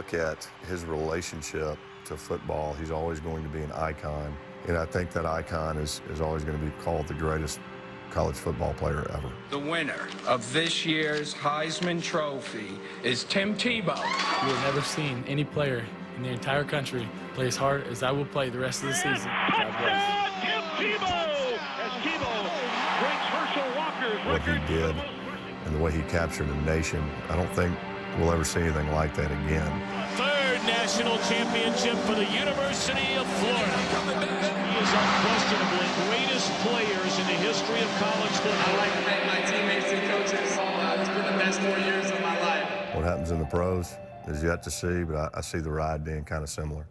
look at his relationship to football, he's always going to be an icon. And I think that icon is always going to be called the greatest college football player ever. The winner of this year's Heisman Trophy is Tim Tebow. You have never seen any player in the entire country play as hard as I will play the rest of the season. God bless. Tim Tebow! As Tebow breaks Herschel Walker's What he did and the way he captured a nation, I don't think we'll ever see anything like that again. Third national championship for the University of Florida. He is unquestionably the greatest players in the history of college football. I'd like to thank my teammates and coaches. It's been the best 4 years of my life. What happens in the pros is yet to see, but I see the ride being kind of similar.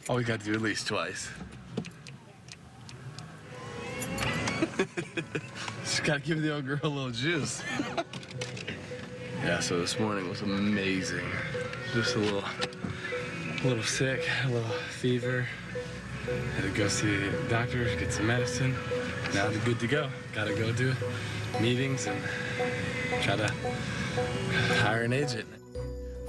Always got to do at least twice. Just got to give the old girl a little juice. Yeah, so this morning was amazing. Just a little sick, a little fever. Had to go see the doctor, get some medicine. Now I'm good to go. Got to go do meetings and try to hire an agent.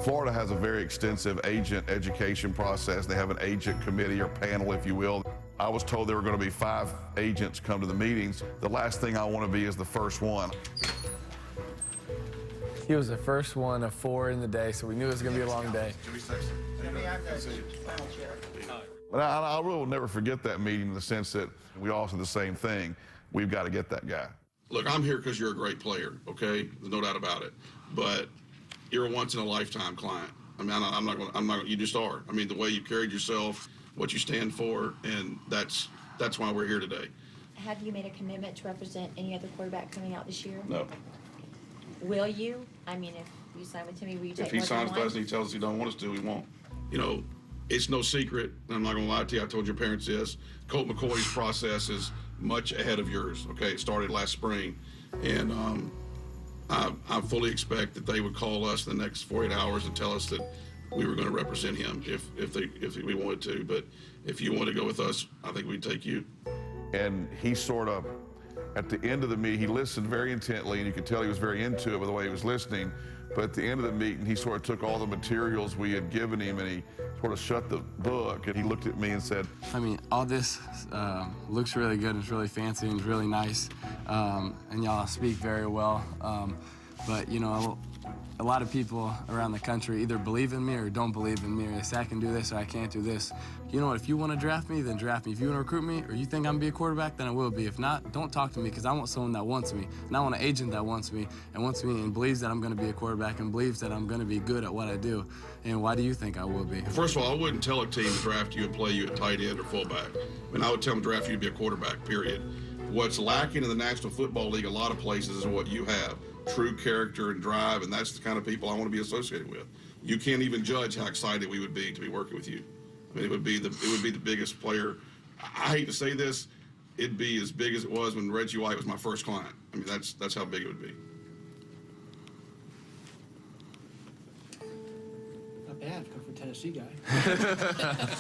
Florida has a very extensive agent education process. They have an agent committee or panel, if you will. I was told there were going to be 5 agents come to the meetings. The last thing I want to be is the first one. He was the first one of 4 in the day, so we knew it was going to be a long day. But I really will never forget that meeting in the sense that we all said the same thing. We've got to get that guy. Look, I'm here because you're a great player, okay? There's no doubt about it. But you're a once-in-a-lifetime client. I mean, I'm not going. You just are. I mean, the way you carried yourself, what you stand for, and that's why we're here today. Have you made a commitment to represent any other quarterback coming out this year? No. Will you? I mean, if you sign with Timmy, will you take If he more than signs with one? us and he tells us he don't want us to, we won't. You know, it's no secret, and I'm not going to lie to you. I told your parents this. Colt McCoy's process is much ahead of yours. Okay, it started last spring, and I fully expect that they would call us in the next 48 hours and tell us that we were going to represent him if we wanted to. But if you want to go with us, I think we'd take you. And he sort of, at the end of the meeting, he listened very intently, and you could tell he was very into it by the way he was listening. But at the end of the meeting, he sort of took all the materials we had given him, and he sort of shut the book, and he looked at me and said, I mean, all this looks really good, and it's really fancy, and it's really nice, and y'all speak very well. But, you know, a lot of people around the country either believe in me or don't believe in me, or they say I can do this or I can't do this. You know what, if you want to draft me, then draft me. If you want to recruit me or you think I'm going to be a quarterback, then I will be. If not, don't talk to me, because I want someone that wants me. And I want an agent that wants me and believes that I'm going to be a quarterback and believes that I'm going to be good at what I do. And why do you think I will be? First of all, I wouldn't tell a team to draft you and play you at tight end or fullback. I mean, I would tell them to draft you to be a quarterback, period. What's lacking in the National Football League, a lot of places, is what you have. True character and drive, and that's the kind of people I want to be associated with. You can't even judge how excited we would be to be working with you. I mean, it would be the biggest player. I hate to say this, it'd be as big as it was when Reggie White was my first client. I mean, that's how big it would be. Not bad, come from a Tennessee guy.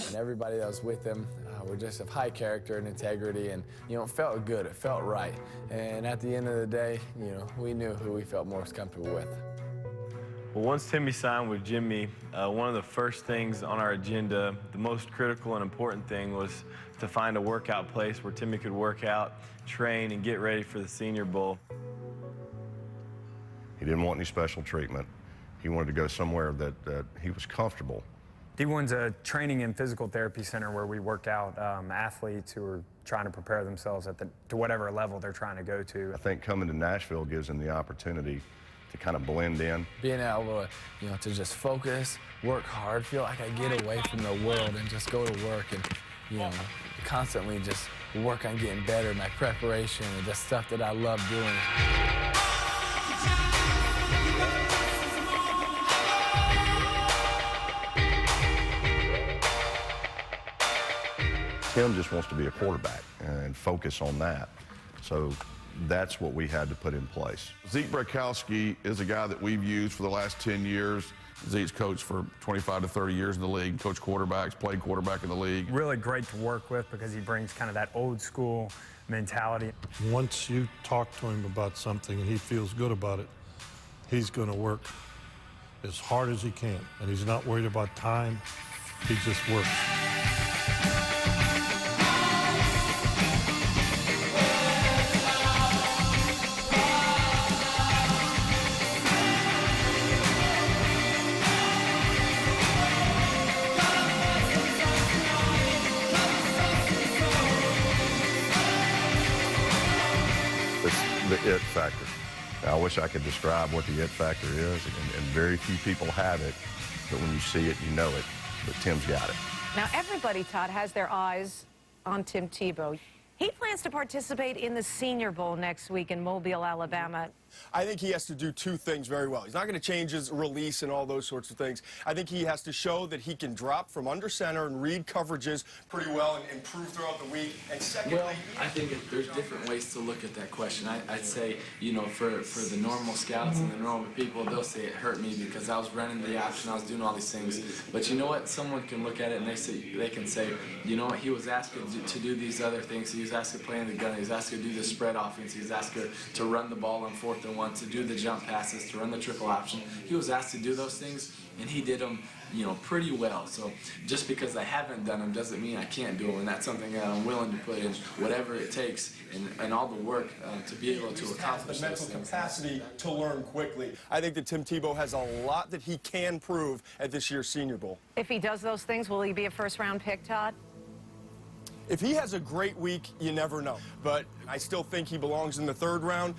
And everybody that was with him were just of high character and integrity, and, you know, it felt good, it felt right. And at the end of the day, you know, we knew who we felt most comfortable with. Well, once Timmy signed with Jimmy, one of the first things on our agenda, the most critical and important thing, was to find a workout place where Timmy could work out, train, and get ready for the Senior Bowl. He didn't want any special treatment. He wanted to go somewhere that he was comfortable. D1's a training and physical therapy center where we work out athletes who are trying to prepare themselves to whatever level they're trying to go to. I think coming to Nashville gives him the opportunity to kind of blend in. Being able to, you know, to just focus, work hard, feel like I get away from the world and just go to work and, you know, constantly just work on getting better, my preparation, and the stuff that I love doing. Tim just wants to be a quarterback and focus on that. So that's what we had to put in place. Zeke Brakowski is a guy that we've used for the last 10 years. Zeke's coached for 25 to 30 years in the league, coached quarterbacks, played quarterback in the league. Really great to work with because he brings kind of that old school mentality. Once you talk to him about something and he feels good about it, he's going to work as hard as he can. And he's not worried about time. He just works. The it factor. I wish I could describe what the it factor is, and very few people have it, but when you see it, you know it. But Tim's got it. Now, everybody, Todd, has their eyes on Tim Tebow. He plans to participate in the Senior Bowl next week in Mobile, Alabama. I think he has to do two things very well. He's not going to change his release and all those sorts of things. I think he has to show that he can drop from under center and read coverages pretty well and improve throughout the week. And secondly, well, I think there's different ways to look at that question. I'd say, you know, for the normal scouts and the normal people, they'll say it hurt me because I was running the option, I was doing all these things. But you know what? Someone can look at it and they can say, you know what? He was asked to do these other things. He was asked to play in the gun. He was asked to do the spread offense. He was asked to run the ball on 4th and 1, to do the jump passes, to run the triple option. He was asked to do those things, and he did them, you know, pretty well. So just because I haven't done them doesn't mean I can't do them, and that's something that I'm willing to put in whatever it takes and all the work to be able to accomplish the mental capacity to learn quickly. I think that Tim Tebow has a lot that he can prove at this year's Senior Bowl. If he does those things, will he be a first-round pick, Todd? If he has a great week, you never know. But I still think he belongs in the 3rd round.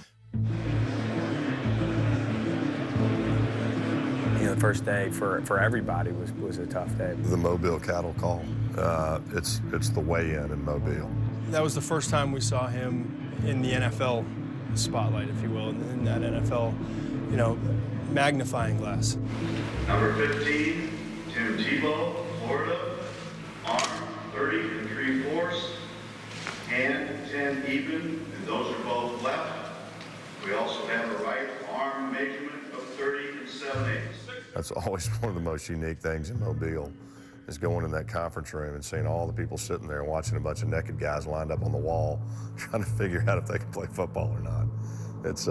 You know, the first day for everybody was a tough day. The Mobile cattle call, it's the weigh-in in Mobile. That was the first time we saw him in the NFL spotlight, if you will, in that NFL, you know, magnifying glass. Number 15, Tim Tebow, Florida. Arm 30 and 3/4, hand 10 even, and those are both left. We also have a right arm measurement of 30 and 7/8. That's always one of the most unique things in Mobile, is going in that conference room and seeing all the people sitting there and watching a bunch of naked guys lined up on the wall trying to figure out if they can play football or not. It's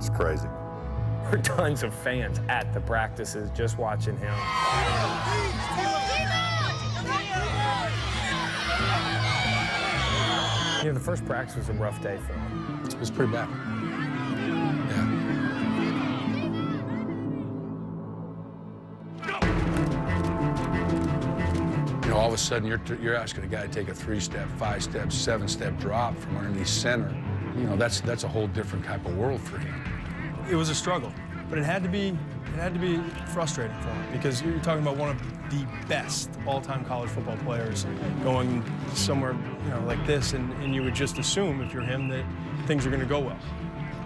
crazy. There were tons of fans at the practices just watching him. You know, the first practice was a rough day for him. It was pretty bad. Yeah. of a sudden you're asking a guy to take a 3-step, 5-step, 7-step drop from underneath center. You know, that's a whole different type of world for him. It was a struggle, but it had to be frustrating for him because you're talking about one of the best all-time college football players going somewhere, you know, like this, and you would just assume if you're him that things are going to go well.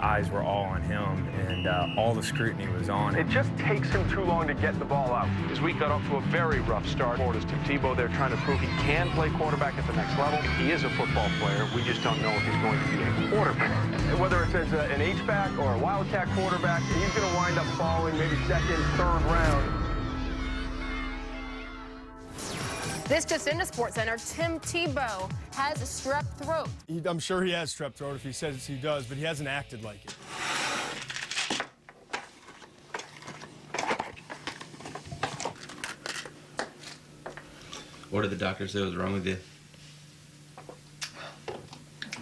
Eyes were all on him, and all the scrutiny was on him. It just takes him too long to get the ball out. His week got off to a very rough start. Florida's Tim Tebow, they're trying to prove he can play quarterback at the next level. He is a football player. We just don't know if he's going to be a quarterback. Whether it's as an H-back or a Wildcat quarterback, he's going to wind up falling maybe second, third round. This just into SportsCenter, Tim Tebow has strep throat. I'm sure he has strep throat if he says he does, but he hasn't acted like it. What did the doctor say was wrong with you?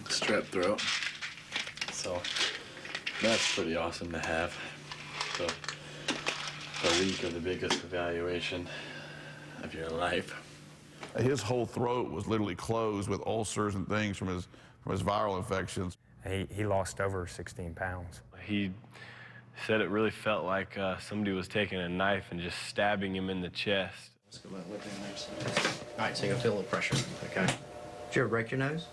Strep throat. So that's pretty awesome to have. So a week of the biggest evaluation of your life. His whole throat was literally closed with ulcers and things from his viral infections. He lost over 16 pounds. He said it really felt like somebody was taking a knife and just stabbing him in the chest. Let's go back, look in there. All right, so you're gonna feel a little pressure, okay? Did you ever break your nose?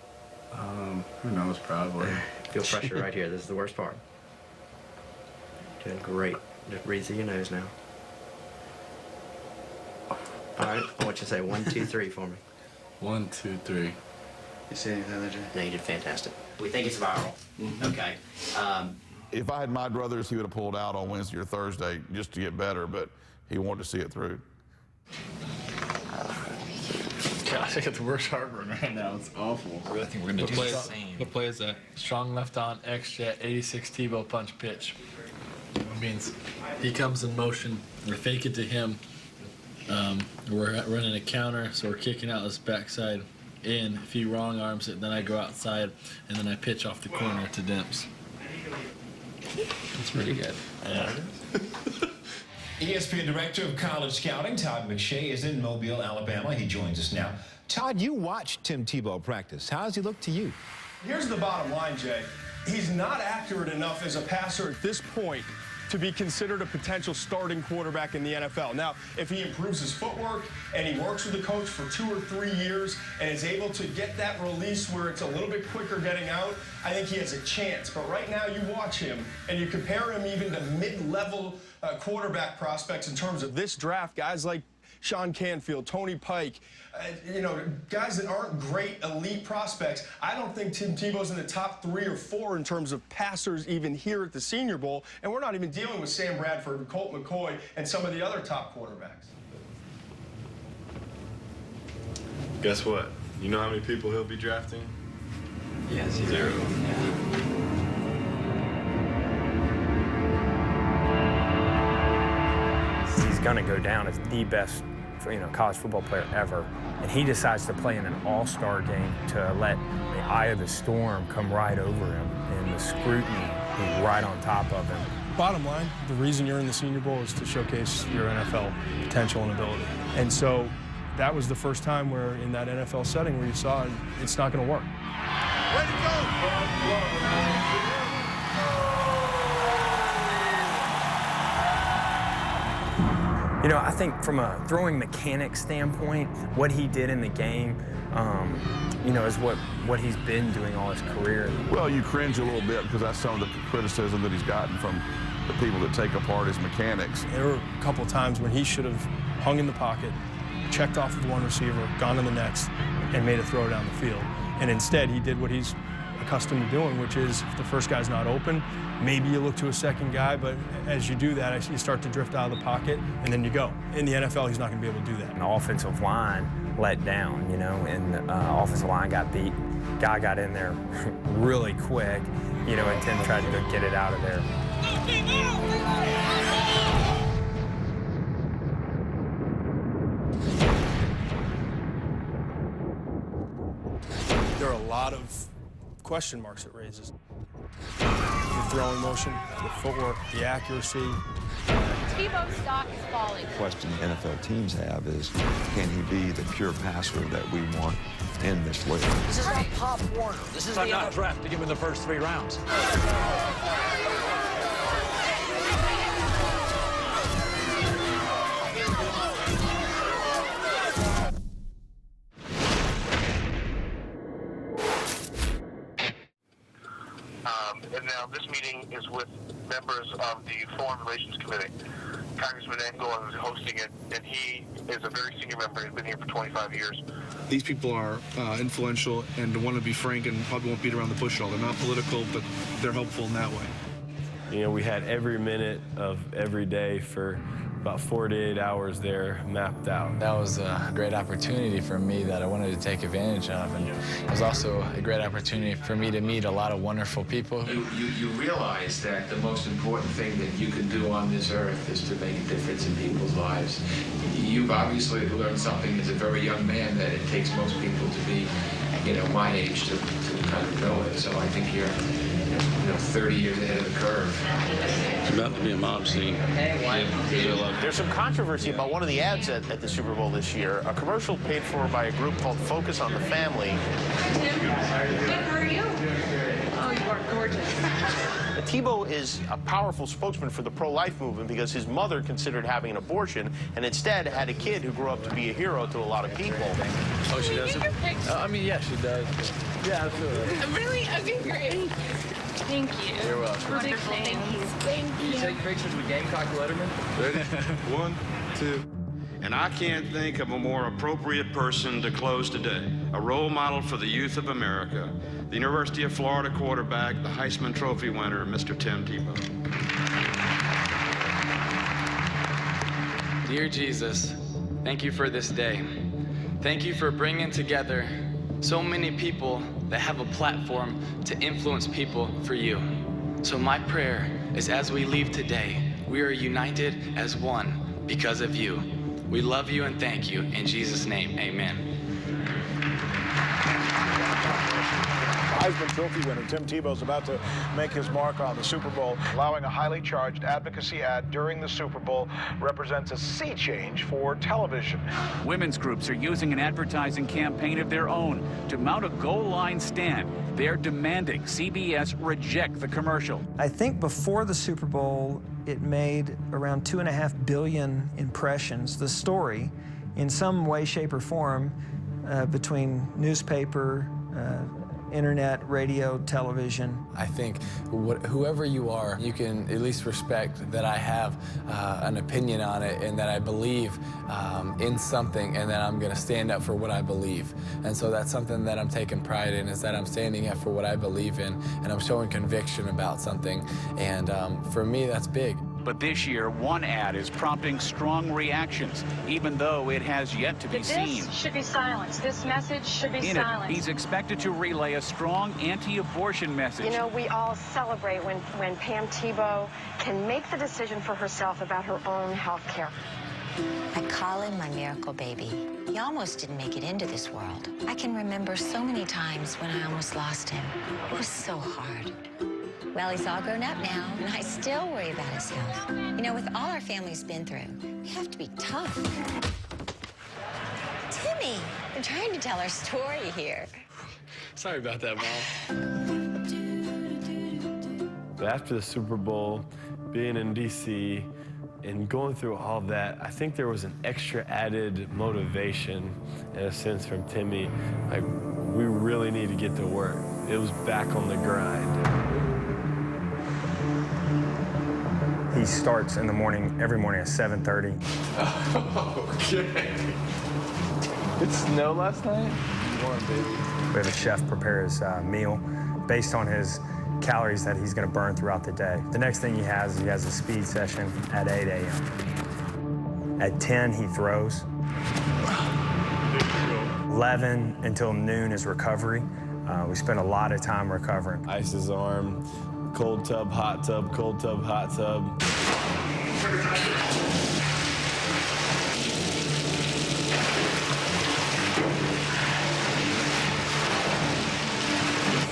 Who knows, probably. Feel pressure right here. This is the worst part. Doing great. Just breathe through your nose now. All right, I want you to say 1, 2, 3 for me. 1, 2, 3. You see anything there, Jay? No, you did fantastic. We think it's viral. Okay. If I had my druthers, he would have pulled out on Wednesday or Thursday just to get better, but he wanted to see it through. Gosh, I got the worst heartburn right now. It's awful. I really think we're going to do the same. What play is that? Strong left on, X-jet, 86 Tebow punch pitch. It means he comes in motion, we fake it to him. We're running a counter, so we're kicking out his backside in. If he wrong arms it, then I go outside, and then I pitch off the corner to Demps. That's pretty good. Yeah. ESPN Director of College Scouting, Todd McShay, is in Mobile, Alabama. He joins us now. Todd, you watched Tim Tebow practice. How does he look to you? Here's the bottom line, Jay. He's not accurate enough as a passer at this point to be considered a potential starting quarterback in the NFL. Now, if he improves his footwork and he works with the coach for 2 or 3 years and is able to get that release where it's a little bit quicker getting out, I think he has a chance. But right now, you watch him and you compare him even to mid-level quarterback prospects in terms of this draft, guys like Sean Canfield, Tony Pike, you know, guys that aren't great elite prospects. I don't think Tim Tebow's in the top 3 or 4 in terms of passers even here at the Senior Bowl, and we're not even dealing with Sam Bradford, Colt McCoy, and some of the other top quarterbacks. Guess what? You know how many people he'll be drafting? Yes, 0. He's going to go down as the best, college football player ever. And he decides to play in an all-star game to let the eye of the storm come right over him and the scrutiny be right on top of him. Bottom line, the reason you're in the Senior Bowl is to showcase your NFL potential and ability. And so that was the first time where in that NFL setting where you saw it's not going to work. Way to go! You know, I think from a throwing mechanic standpoint, what he did in the game, is what he's been doing all his career. Well, you cringe a little bit because that's some of the criticism that he's gotten from the people that take apart his mechanics. There were a couple of times when he should have hung in the pocket, checked off with one receiver, gone to the next, and made a throw down the field. And instead, he did what he's accustomed to doing, which is if the first guy's not open, maybe you look to a second guy, but as you do that, you start to drift out of the pocket, and then you go. In the NFL, he's not going to be able to do that. An offensive line let down, and the offensive line got beat. Guy got in there really quick, and Tim tried to go get it out of there. There are a lot of question marks it raises. The throwing motion, the footwork, the accuracy. Tebow's stock is falling. The question NFL teams have is, can he be the pure passer that we want in this league? This is not Pop Warner. This is I'm not drafting him in the first 3 rounds. And now this meeting is with members of the Foreign Relations Committee. Congressman Engel is hosting it, and he is a very senior member. He's been here for 25 years. These people are influential and want to be frank and probably won't beat around the bush at all. They're not political, but they're helpful in that way. You know, we had every minute of every day for about 48 hours there mapped out. That was a great opportunity for me that I wanted to take advantage of, and it was also a great opportunity for me to meet a lot of wonderful people. You realize that the most important thing that you can do on this earth is to make a difference in people's lives. You've obviously learned something as a very young man that it takes most people to be, you know, my age to kind of know it. So I think you're 30 years ahead of the curve. It's about to be a mob scene. There's some controversy about one of the ads at the Super Bowl this year, a commercial paid for by a group called Focus on the Family. Tim, how are you? Oh, you are gorgeous. Tebow is a powerful spokesman for the pro-life movement because his mother considered having an abortion and instead had a kid who grew up to be a hero to a lot of people. Oh, she does it? I mean, yeah, she does. Yeah, absolutely. Really? Okay, great. Thank you. You're welcome. Wonderful. Thank you. Thank you. You take pictures with Gamecock Letterman? Ready? 1, 2. And I can't think of a more appropriate person to close today. A role model for the youth of America. The University of Florida quarterback, the Heisman Trophy winner, Mr. Tim Tebow. Dear Jesus, thank you for this day. Thank you for bringing together so many people that have a platform to influence people for you. So my prayer is as we leave today, we are united as one because of you. We love you and thank you. In Jesus' name, amen. Heisman Trophy winner Tim Tebow is about to make his mark on the Super Bowl. Allowing a highly charged advocacy ad during the Super Bowl represents a sea change for television. Women's groups are using an advertising campaign of their own to mount a goal line stand. They're demanding CBS reject the commercial. I think before the Super Bowl, it made around 2.5 billion impressions. The story, in some way, shape, or form, between newspaper, internet, radio, television. I think whoever you are, you can at least respect that I have an opinion on it and that I believe in something and that I'm going to stand up for what I believe. And so that's something that I'm taking pride in, is that I'm standing up for what I believe in and I'm showing conviction about something. And for me, that's big. But this year, one ad is prompting strong reactions, even though it has yet to be seen. This should be silenced. This message should be silenced. He's expected to relay a strong anti-abortion message. You know, we all celebrate when Pam Tebow can make the decision for herself about her own health care. I call him my miracle baby. He almost didn't make it into this world. I can remember so many times when I almost lost him. It was so hard. Well, he's all grown up now, and I still worry about his health. You know, with all our family's been through, we have to be tough. Timmy, we're trying to tell our story here. Sorry about that, Mom. But after the Super Bowl, being in D.C., and going through all that, I think there was an extra added motivation, in a sense, from Timmy. Like, we really need to get to work. It was back on the grind. He starts in the morning, every morning at 7:30. Okay. It snowed last night? We have a chef prepare his meal based on his calories that he's going to burn throughout the day. The next thing he has a speed session at 8 a.m. At 10, he throws. 11 until noon is recovery. We spend a lot of time recovering. Ice his arm, cold tub, hot tub, cold tub, hot tub.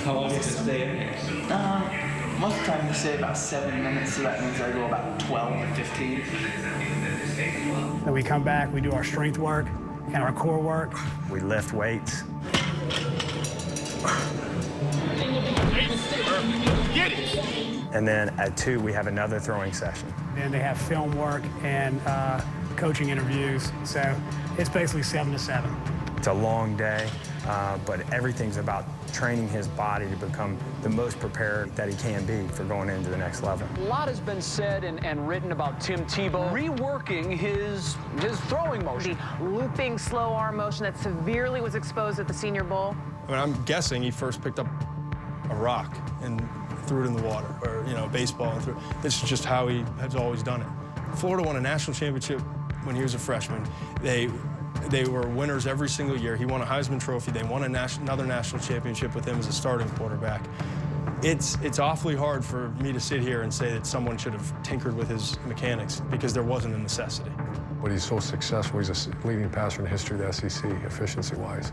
How long does it stay in here? Most trying to say about 7 minutes, so that means I go about 12 to 15. Then we come back, we do our strength work and our core work. We lift weights. Get it! And then at 2, we have another throwing session. Then they have film work and coaching interviews. So it's basically 7 to 7. It's a long day, but everything's about training his body to become the most prepared that he can be for going into the next level. A lot has been said and written about Tim Tebow reworking his throwing motion. The looping slow arm motion that severely was exposed at the Senior Bowl. I mean, I'm guessing he first picked up a rock and threw it in the water, or, you know, baseball and threw it. This is just how he has always done it. Florida won a national championship when he was a freshman. They were winners every single year. He won a Heisman Trophy. They won another national championship with him as a starting quarterback. It's awfully hard for me to sit here and say that someone should have tinkered with his mechanics because there wasn't a necessity. But he's so successful. He's a leading passer in the history of the SEC, efficiency-wise.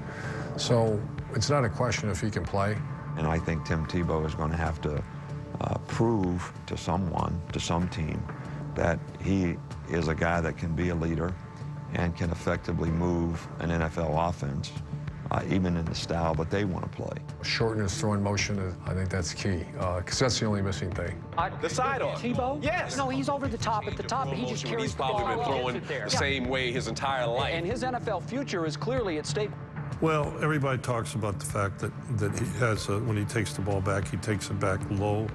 So it's not a question if he can play. And I think Tim Tebow is going to have to prove to someone, to some team, that he is a guy that can be a leader and can effectively move an NFL offense, even in the style that they want to play. Shorten his throwing motion, I think that's key, because that's the only missing thing. The sidearm. Tebow? Yes. No, he's over the top at the top. He just carries He's the ball. probably been throwing the same way his entire life. And his NFL future is clearly at stake. Well, everybody talks about the fact that he has, when he takes the ball back, he takes it back low.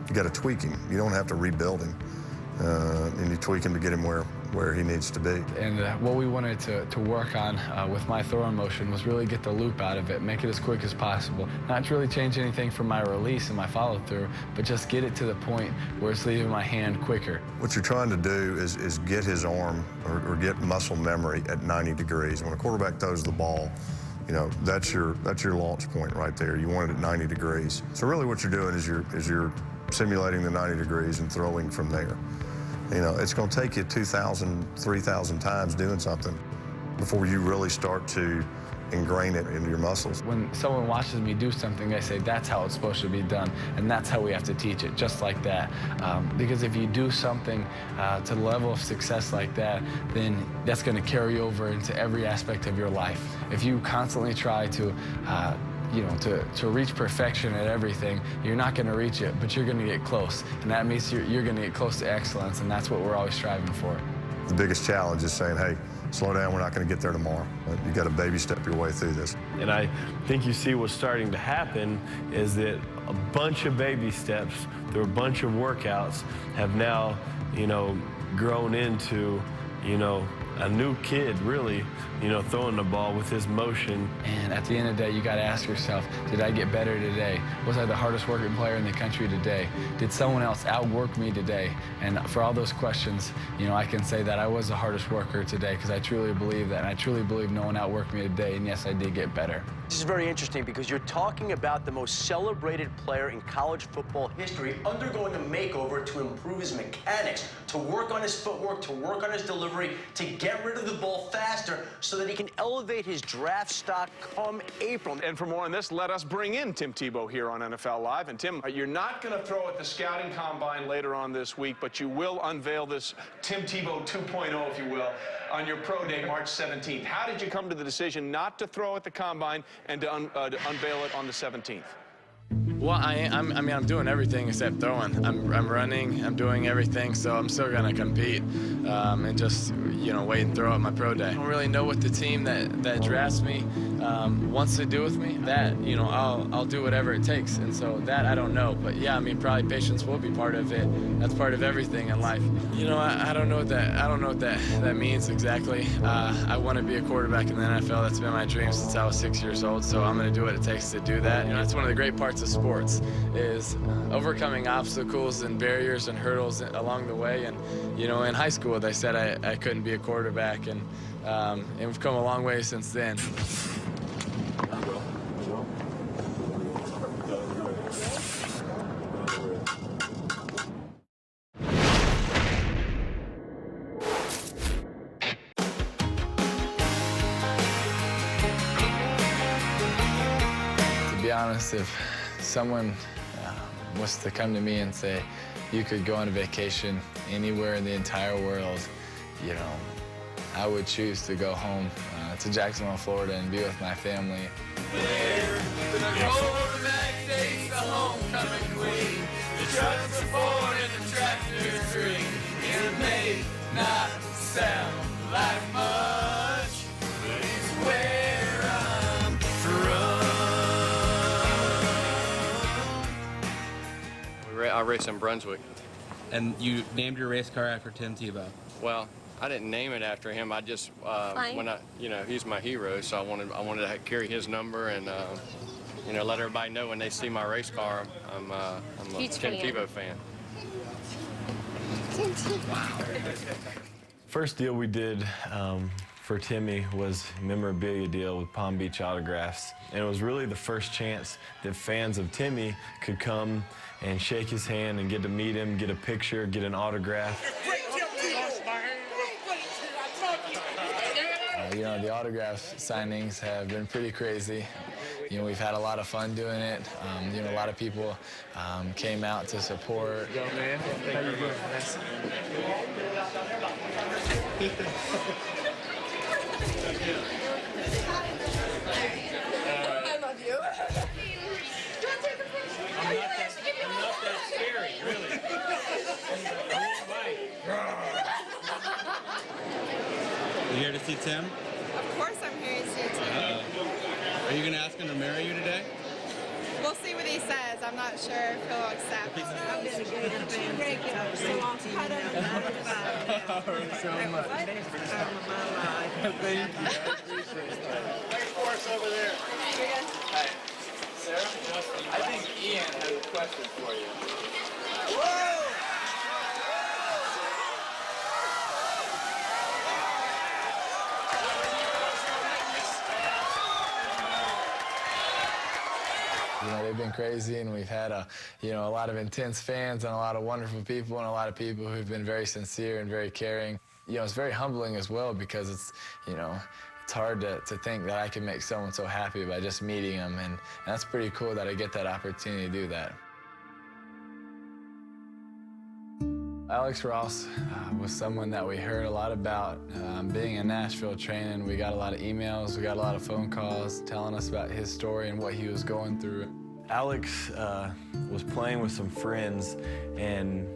You got to tweak him. You don't have to rebuild him. And you tweak him to get him where he needs to be. And what we wanted to work on with my throwing motion was really get the loop out of it, make it as quick as possible. Not really change anything from my release and my follow-through, but just get it to the point where it's leaving my hand quicker. What you're trying to do is get his arm or get muscle memory at 90 degrees. When a quarterback throws the ball, you know, that's your launch point right there. You want it at 90 degrees. So really what you're doing is you're simulating the 90 degrees and throwing from there. You know, it's going to take you 2,000, 3,000 times doing something before you really start to ingrain it into your muscles. When someone watches me do something, they say, that's how it's supposed to be done, and that's how we have to teach it, just like that. Because if you do something to the level of success like that, then that's going to carry over into every aspect of your life. If you constantly try to to reach perfection at everything, you're not going to reach it, but you're going to get close. And that means you're going to get close to excellence, and that's what we're always striving for. The biggest challenge is saying, hey, slow down, we're not going to get there tomorrow. You got to baby step your way through this. And I think you see what's starting to happen is that a bunch of baby steps through a bunch of workouts have now, grown into, a new kid, really, throwing the ball with his motion. And at the end of the day, you got to ask yourself, did I get better today? Was I the hardest working player in the country today? Did someone else outwork me today? And for all those questions, I can say that I was the hardest worker today because I truly believe that. And I truly believe no one outworked me today. And yes, I did get better. This is very interesting because you're talking about the most celebrated player in college football history undergoing a makeover to improve his mechanics, to work on his footwork, to work on his delivery, to get rid of the ball faster so that he can elevate his draft stock come April. And for more on this, let us bring in Tim Tebow here on NFL Live. And Tim, you're not going to throw at the scouting combine later on this week, but you will unveil this Tim Tebow 2.0, if you will, on your pro day, March 17th. How did you come to the decision not to throw at the combine and to unveil it on the 17th? Well, I'm doing everything except throwing. I'm running, I'm doing everything, so I'm still gonna compete and just, wait and throw at my pro day. I don't really know what the team that drafts me wants to do with me. That, I'll do whatever it takes, and so that I don't know. But yeah, probably patience will be part of it. That's part of everything in life. I don't know what that means exactly. I want to be a quarterback in the NFL. That's been my dream since I was 6 years old, so I'm gonna do what it takes to do that. That's one of the great parts of sports is overcoming obstacles and barriers and hurdles along the way. And in high school they said I couldn't be a quarterback, and we've come a long way since then. To be honest, if someone was to come to me and say, you could go on a vacation anywhere in the entire world, you know, I would choose to go home to Jacksonville, Florida, and be with my family. I race in Brunswick. And you named your race car after Tim Tebow? Well, I didn't name it after him. I just he's my hero, so I wanted to carry his number and let everybody know when they see my race car, I'm a Tim Tebow fan. First deal we did for Timmy was a memorabilia deal with Palm Beach Autographs. And it was really the first chance that fans of Timmy could come and shake his hand and get to meet him, get a picture, get an autograph. The autograph signings have been pretty crazy. We've had a lot of fun doing it. A lot of people came out to support. Yo, man. How you doing? Nice. I love you. I'm not that scary, really. You here to see Tim? Of course I'm here to see Tim. Are you going to ask him to marry you today? We'll see what he says. I'm not sure if he'll accept. I've been a good fan regular, so I'll cut him so much. Thank you. I appreciate it. Wait for us over there. Hi. Sarah? I think Ian has a question for you. Whoa! They've been crazy, and we've had a lot of intense fans and a lot of wonderful people and a lot of people who've been very sincere and very caring. It's very humbling as well because it's hard to think that I can make someone so happy by just meeting them, and that's pretty cool that I get that opportunity to do that. Alex Ross was someone that we heard a lot about. Being in Nashville training, we got a lot of emails, we got a lot of phone calls telling us about his story and what he was going through. Alex was playing with some friends, and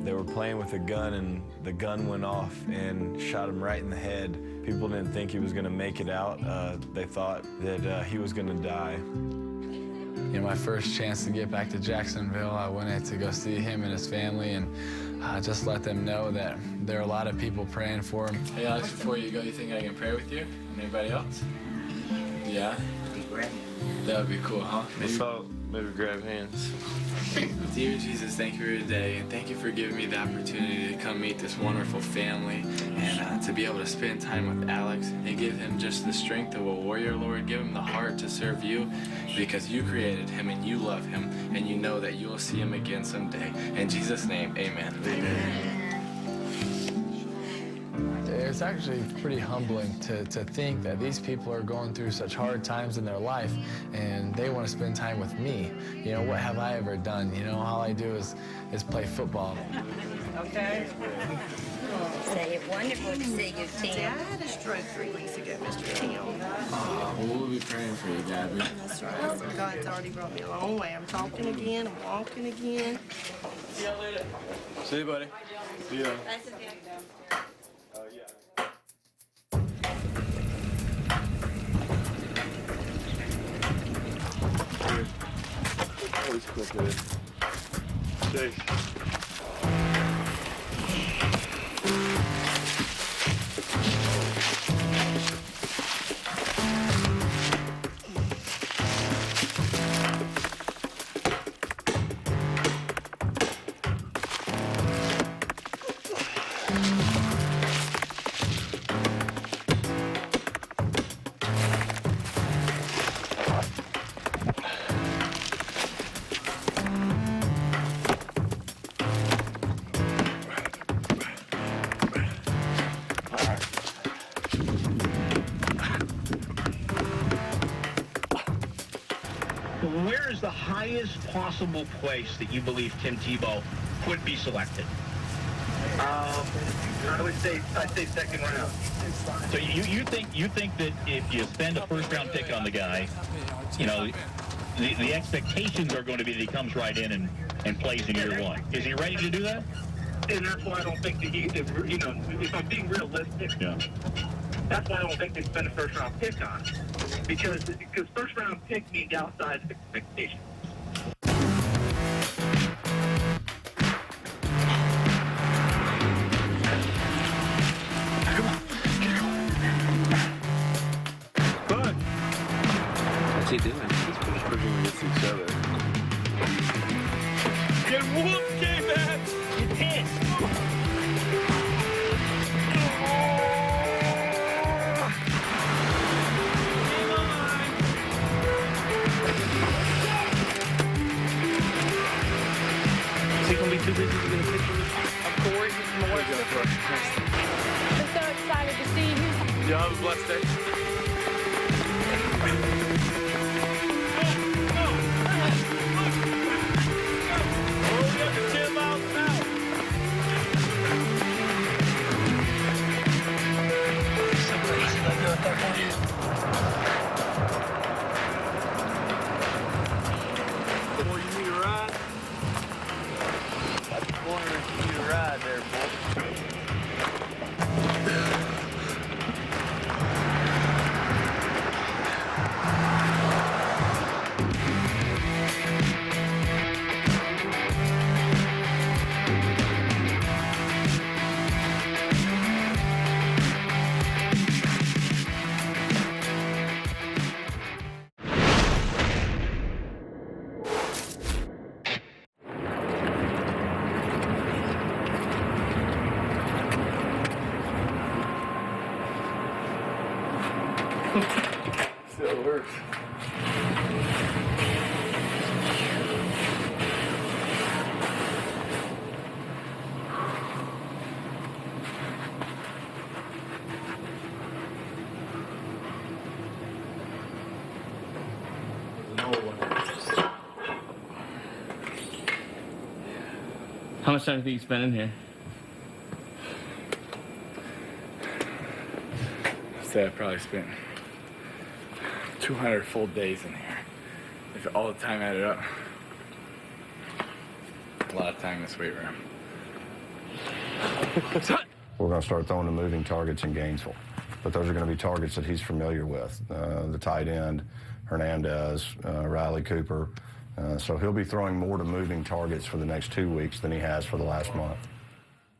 they were playing with a gun, and the gun went off and shot him right in the head. People didn't think he was going to make it out. They thought that he was going to die. My first chance to get back to Jacksonville, I wanted to go see him and his family and just let them know that there are a lot of people praying for him. Hey, Alex, before you go, you think I can pray with you? And anybody else? Yeah? That would be cool, huh? Maybe grab hands. Dear Jesus, thank you for today, and thank you for giving me the opportunity to come meet this wonderful family and to be able to spend time with Alex and give him just the strength of a warrior, Lord. Give him the heart to serve you because you created him and you love him and you know that you will see him again someday. In Jesus' name, amen. Amen. It's actually pretty humbling to think that these people are going through such hard times in their life and they want to spend time with me. What have I ever done? All I do is play football. Okay. Say it's wonderful to see you, Tim. I had a stroke 3 weeks ago, Mr. Tim. Well, we'll be praying for you, Gabby. That's right. So God's already brought me a long way. I'm talking again. I'm walking again. See you later. See you, buddy. See you. That's okay. Always quick at it. Chase. the highest possible place that you believe Tim Tebow could be selected? I'd say second round. So you think that if you spend a first-round pick on the guy, you know, the expectations are going to be that he comes right in and plays in year one. Is he ready to do that? And that's why I don't think that you know, if I'm being realistic, that's why I don't think they spend a first-round pick on it. Because first-round pick means outside expectations. What's he doing? He's pushing against each other. Get whooped, J-Man! You're pissed! Is he going to be too busy to get a picture of Corey from the West? I'm so excited to see you. Yeah, I was blessed day. Still works. How much time do you think you spent in here? I probably spent 200 full days in here. If all the time added up, a lot of time in this weight room. We're going to start throwing the moving targets in Gainesville, but those are going to be targets that he's familiar with. The tight end, Hernandez, Riley Cooper. So he'll be throwing more to moving targets for the next 2 weeks than he has for the last month.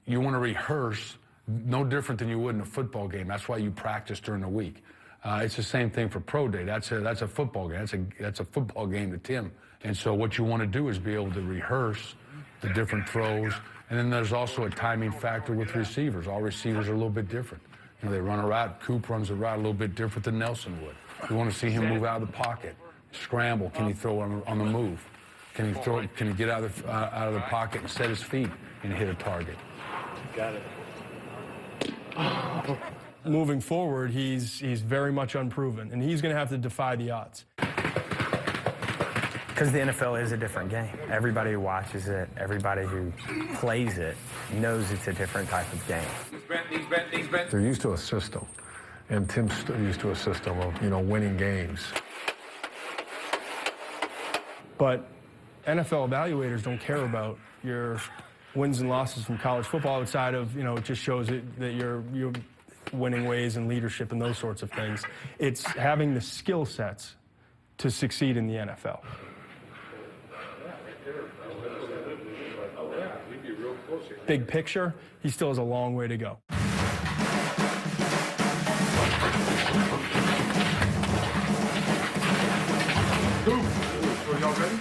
You want to rehearse no different than you would in a football game. That's why you practice during the week. It's the same thing for pro day. That's a football game. That's a football game to Tim. And so what you want to do is be able to rehearse the different throws. And then there's also a timing factor with receivers. All receivers are a little bit different. You know, they run a route. Coop runs a route a little bit different than Nelson would. You want to see him move out of the pocket, scramble. Can he throw on the move? Can he throw? Can he get out of the pocket and set his feet and hit a target? Got it. Moving forward, he's very much unproven, and he's going to have to defy the odds. Because the NFL is a different game. Everybody who watches it, everybody who plays it, knows it's a different type of game. They're used to a system, and Tim's used to a system of, you know, winning games. But NFL evaluators don't care about your wins and losses from college football outside of, you know, it just shows that you're winning ways and leadership and those sorts of things. It's having the skill sets to succeed in the NFL. Big picture, he still has a long way to go. Y'all ready?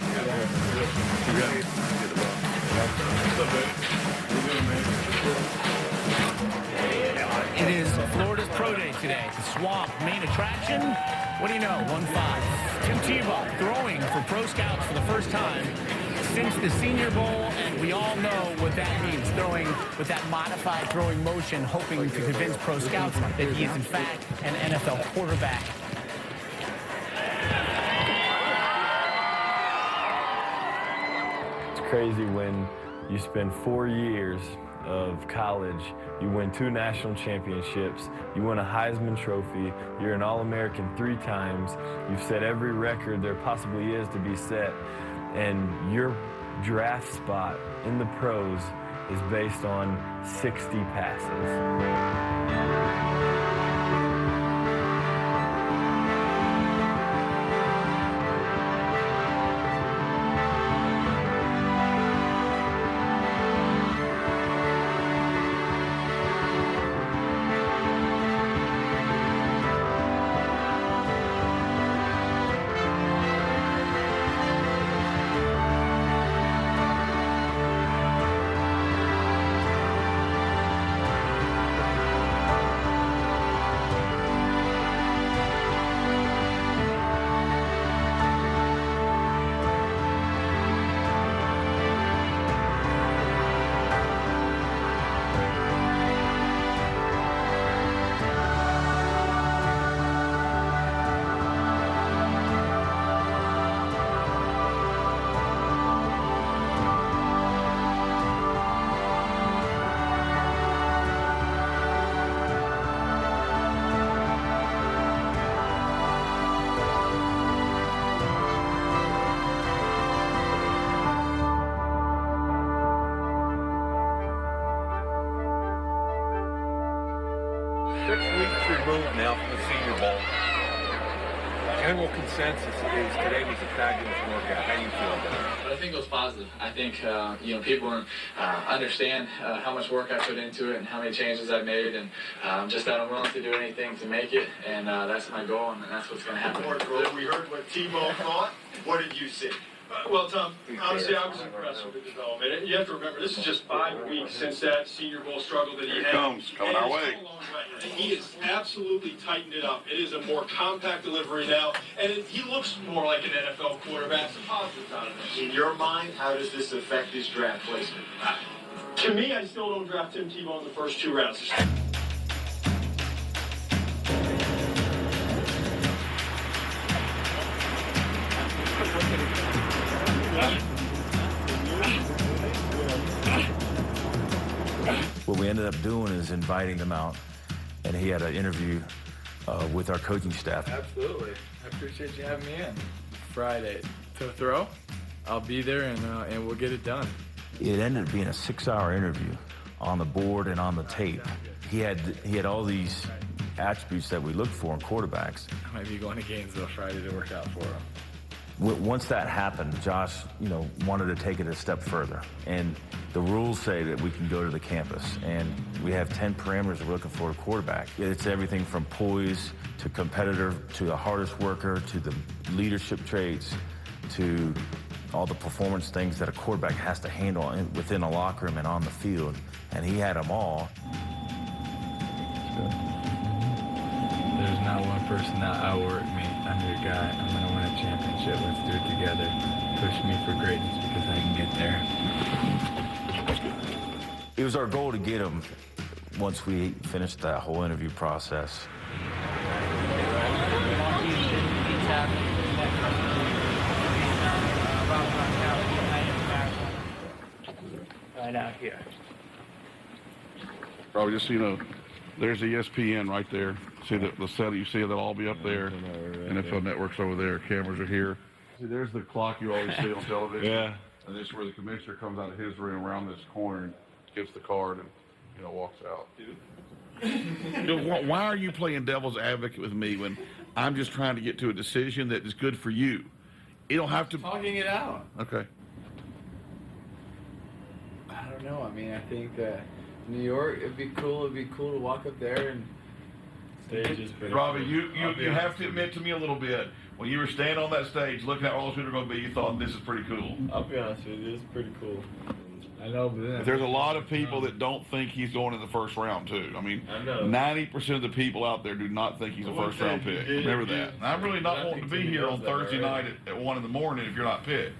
It is Florida's Pro Day today. The Swamp, main attraction. What do you know? 1-5. Tim Tebow throwing for pro scouts for the first time since the Senior Bowl, and we all know what that means. Throwing with that modified throwing motion, hoping to convince pro scouts that he is in fact an NFL quarterback. crazy when you spend 4 years of college, you win 2 national championships, you win a Heisman Trophy, you're an All-American 3 times, you've set every record there possibly is to be set, and your draft spot in the pros is based on 60 passes. 6 weeks removed now from the Senior Bowl. General consensus is today was a fabulous workout. How do you feel about it? I think it was positive. I think people understand how much work I put into it and how many changes I made, and just that I'm willing to do anything to make it, and that's my goal, and that's what's going to happen. We heard what Tebow thought. What did you see? Well, Tom, honestly, I was impressed with the development. You have to remember, this is just 5 weeks since that Senior Bowl struggle that he had. Coming our way. He has absolutely tightened it up. It is a more compact delivery now, and he looks more like an NFL quarterback. Some positives out of this. In your mind, how does this affect his draft placement? To me, I still don't draft Tim Tebow in the first 2 rounds. What we ended up doing is inviting him out, and he had an interview with our coaching staff. Absolutely. I appreciate you having me in. Friday to throw. I'll be there, and we'll get it done. It ended up being a 6-hour interview on the board and on the tape. He had all these attributes that we look for in quarterbacks. I might be going to Gainesville Friday to work out for him. Once that happened, Josh, wanted to take it a step further. And the rules say that we can go to the campus, and we have 10 parameters we're looking for a quarterback. It's everything from poise to competitor to the hardest worker to the leadership traits to all the performance things that a quarterback has to handle within a locker room and on the field. And he had them all. There's not one person that outworked me. I'm your guy. I'm going to win a championship. Let's do it together. Push me for greatness because I can get there. It was our goal to get him once we finished that whole interview process. Right out here. Probably just, there's the ESPN right there. See the set, you see that'll all be up there. NFL Network's over there. Cameras are here. See, there's the clock you always see on television. Yeah. And this is where the commissioner comes out of his room around this corner and gets the card and, walks out. Why are you playing devil's advocate with me when I'm just trying to get to a decision that is good for you? You don't have to. Talking it out. Okay. I don't know. I mean, I think that New York, it'd be cool to walk up there and stage is pretty Robbie, cool. you have to admit to me a little bit. When you were standing on that stage looking at all those people are going to be, you thought this is pretty cool. I'll be honest with you, it's pretty cool. I know, but there's a lot of people that don't think he's going in the first round, too. I mean, 90% of the people out there do not think he's a first-round pick. Remember that. And I'm really not wanting to be here on Thursday night at 1 in the morning if you're not picked.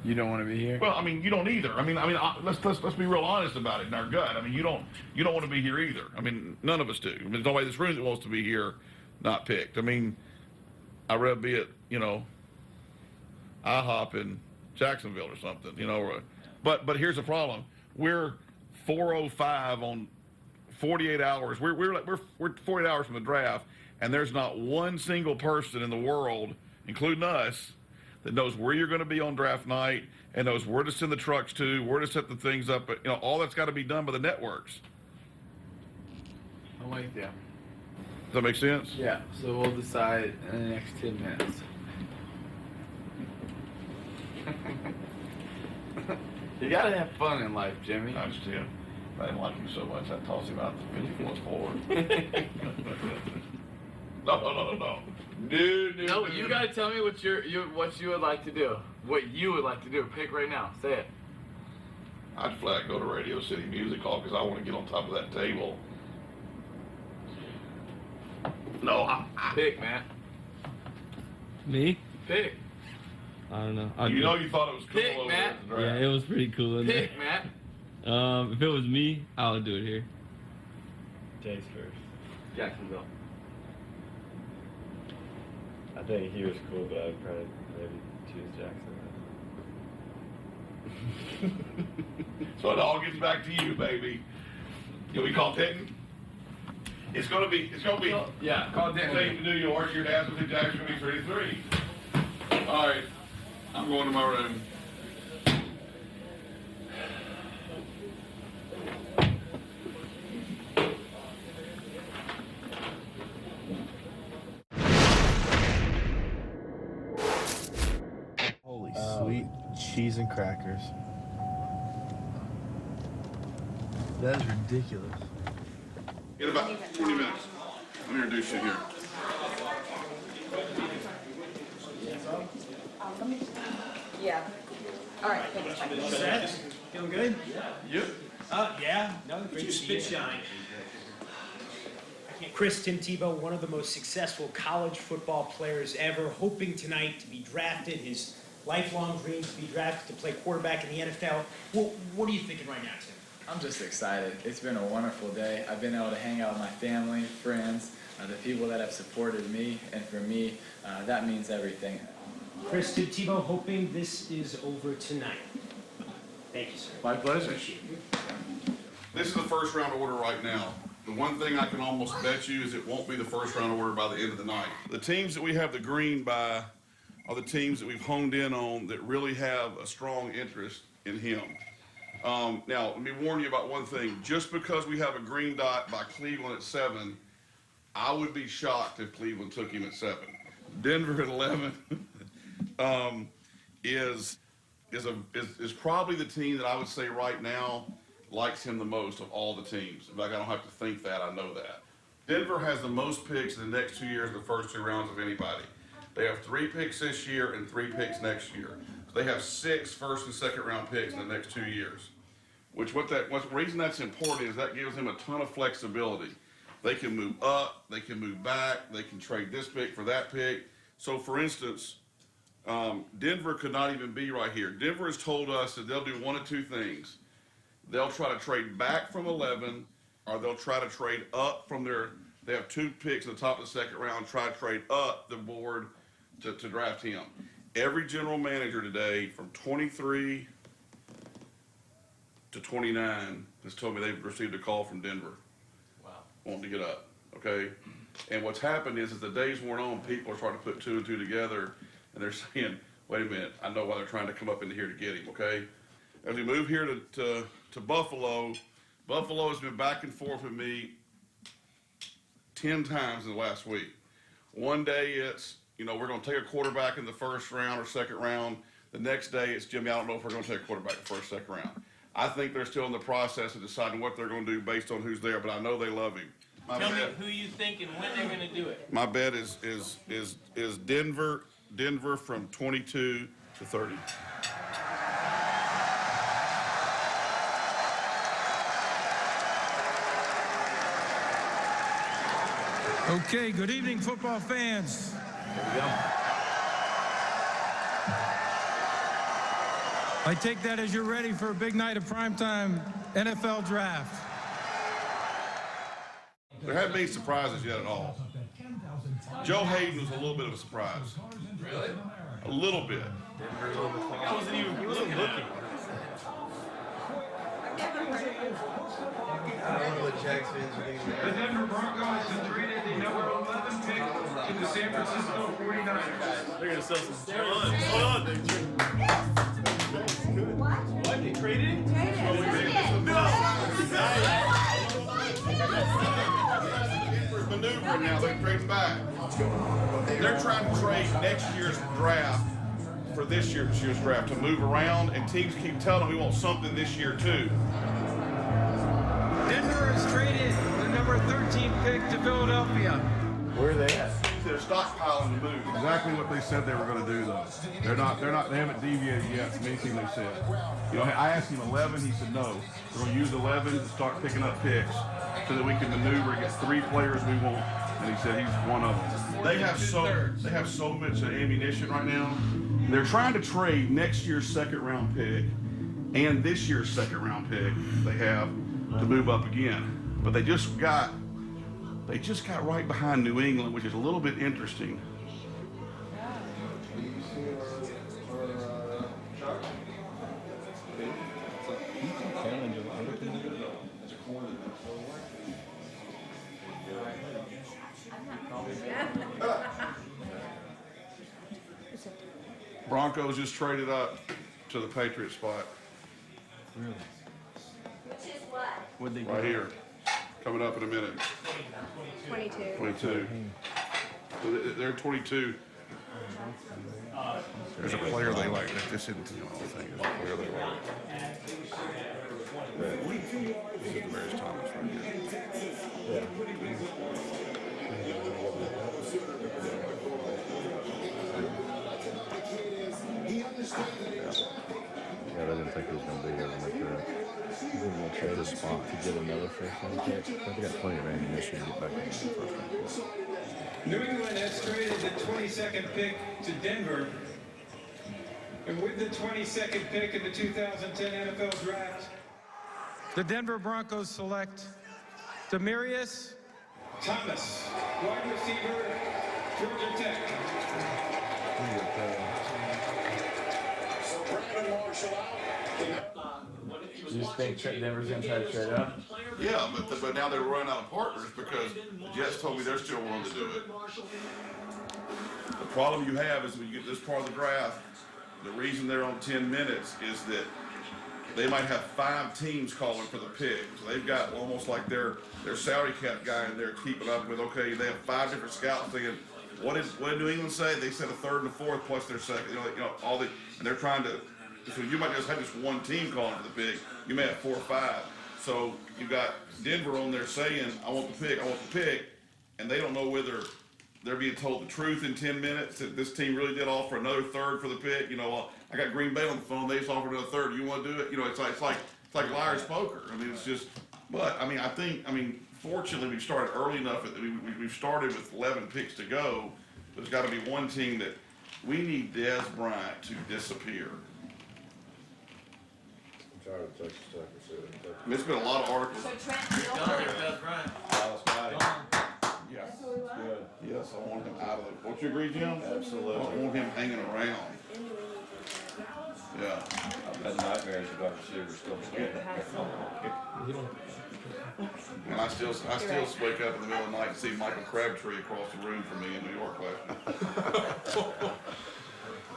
You don't want to be here? Well, I mean, you don't either. I mean, let's be real honest about it in our gut. I mean, you don't want to be here either. I mean, none of us do. I mean, there's nobody in this room that wants to be here not picked. I mean, I'd rather be at, IHOP in Jacksonville or something, you know. But here's the problem: we're 4:05 on 48 hours. We're 48 hours from the draft, and there's not one single person in the world, including us, that knows where you're going to be on draft night and knows where to send the trucks to, where to set the things up. You know, all that's got to be done by the networks. I'm with you. Does that make sense? Yeah, so we'll decide in the next 10 minutes. You gotta have fun in life, Jimmy. I understand. I didn't like you so much, I tossed him out the 50-foot forward. No. No, you gotta tell me what you would like to do. What you would like to do. Pick right now. Say it. I'd flat go to Radio City Music Hall because I want to get on top of that table. No, Pick, man. Me? Pick. I don't know. You know you thought it was cool Pick, over Matt. there. Yeah, it was pretty cool in Pick, there. Matt. If it was me, I would do it here. Jay's first. Jacksonville. I think he was cool, but I'd probably maybe choose Jackson. So it all gets back to you, baby. Can we call Denton? It's gonna be. Yeah, call Denton. Same to New York. Your dad's gonna be Jackson. Gonna be 33. All right, I'm going to my room. Holy sweet cheese and crackers. That is ridiculous. In about 20 minutes. Let me introduce you here. Yeah. All right, thanks. Set? Feeling good? Yep. Yeah. No, great to see you. Shine. Chris, Tim Tebow, one of the most successful college football players ever, hoping tonight to be drafted. His lifelong dream to be drafted to play quarterback in the NFL. Well, what are you thinking right now, Tim? I'm just excited. It's been a wonderful day. I've been able to hang out with my family, friends, the people that have supported me, and for me, that means everything. Chris, Tim Tebow, hoping this is over tonight. Thank you, sir. My pleasure. This is the first round order right now. The one thing I can almost bet you is it won't be the first round order by the end of the night. The teams that we have the green by are the teams that we've honed in on that really have a strong interest in him. Now, let me warn you about one thing. Just because we have a green dot by Cleveland at 7, I would be shocked if Cleveland took him at 7. Denver at 11 is probably the team that I would say right now likes him the most of all the teams. In fact, I don't have to think that, I know that. Denver has the most picks in the next 2 years, the first 2 rounds of anybody. They have 3 picks this year and 3 picks next year. So they have 6 first and second round picks in the next 2 years. The reason that's important is that gives them a ton of flexibility. They can move up, they can move back, they can trade this pick for that pick. So for instance, Denver could not even be right here. Denver has told us that they'll do one of 2 things. They'll try to trade back from 11, or they'll try to trade up from they have 2 picks at the top of the second round, try to trade up the board to draft him. Every general manager today from 23 to 29 has told me they've received a call from Denver. Wow. Wanting to get up, okay? And what's happened is, as the days worn on, people are starting to put 2 and 2 together, and they're saying, wait a minute, I know why they're trying to come up into here to get him, okay? As we move here to Buffalo, Buffalo has been back and forth with me 10 times in the last week. One day it's, we're going to take a quarterback in the first round or second round. The next day it's, Jimmy, I don't know if we're going to take a quarterback in the first, second round. I think they're still in the process of deciding what they're going to do based on who's there, but I know they love him. Tell me who you think and when they're going to do it. My bet is Denver from 22 to 30. Okay, good evening, football fans. There we go. I take that as you're ready for a big night of primetime NFL draft. There haven't been surprises yet at all. Joe Hayden was a little bit of a surprise. Really? A little bit. He wasn't looking. The Denver Broncos have traded the number 11 pick to the San Francisco 49ers. They're gonna sell some steroids. Hold on. What? They traded him? Maneuvering now, they're trading back. They're trying to trade next year's draft for this year's draft to move around, and teams keep telling them we want something this year too. Denver has traded the number 13 pick to Philadelphia. Where are they at? They're stockpiling the move. Exactly what they said they were going to do, though. They haven't deviated yet from anything they said. You know, I asked him 11. He said no. We're going to use 11 to start picking up picks so that we can maneuver and get 3 players we want. And he said he's one of them. They have so much ammunition right now. They're trying to trade next year's second-round pick and this year's second-round pick they have to move up again. But they just got right behind New England, which is a little bit interesting. Broncos just traded up to the Patriots spot. Really? Which is what? What'd they Right here. Coming up in a minute. 22. 22. So they're 22. There's a player they like. This isn't the whole thing. There's a player they like. This is Demarius Thomas right here. Yeah, they didn't think he was going to be here to make that. He's going to trade his spot to get another first-round pick. They got plenty of ammunition to get back in the first-round pick. New England has traded the 22nd pick to Denver. And with the 22nd pick in the 2010 NFL Draft, the Denver Broncos select Demarius Thomas, wide receiver, Georgia Tech. You just think Denver's going to try to trade up? Yeah, but now they're running out of partners because the Jets told me they're still willing to do it. The problem you have is when you get this part of the draft, the reason they're on 10 minutes is that they might have 5 teams calling for the pick. So they've got almost like their salary cap guy in there keeping up with, okay, they have 5 different scouts thinking, what did New England say? They said a third and a fourth plus their second, all the, and they're trying to, so you might just have just one team calling for the pick. You may have 4 or 5. So you got Denver on there saying, I want the pick, and they don't know whether they're being told the truth in 10 minutes that this team really did offer another third for the pick. I got Green Bay on the phone. They just offered another third. You want to do it? It's like liar's poker. I mean, it's just. But fortunately, we've started early enough that we've started with 11 picks to go. There's got to be one team that we need Des Bryant to disappear. I'm tired of Texas Tech. There's been a lot of articles. So Trent, Yeah. Good. Yes, I want him out of it. Don't you agree, Jim? Absolutely. I don't want him hanging around. Yeah. I've had nightmares about receivers still scared. And I still wake up in the middle of the night and see Michael Crabtree across the room from me in New York last night.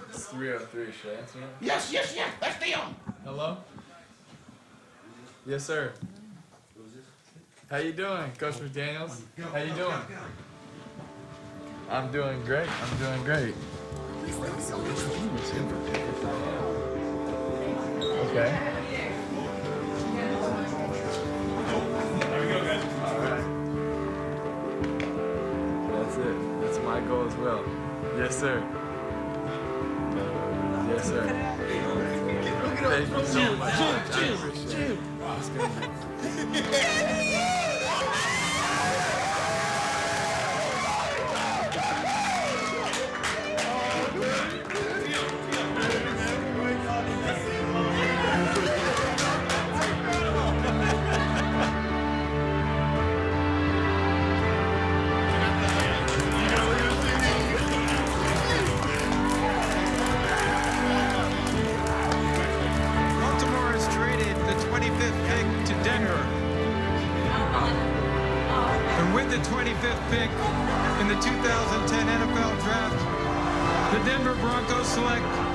It's 303, should I answer it? Yes, that's them. Hello? Yes, sir. How you doing, Coach McDaniels? How you doing? I'm doing great. Okay. There we go, guys. All right. That's it. That's my goal as well. Yes, sir. Yes, sir. Thank you so much. It's gonna be. With the 25th pick in the 2010 NFL Draft, the Denver Broncos select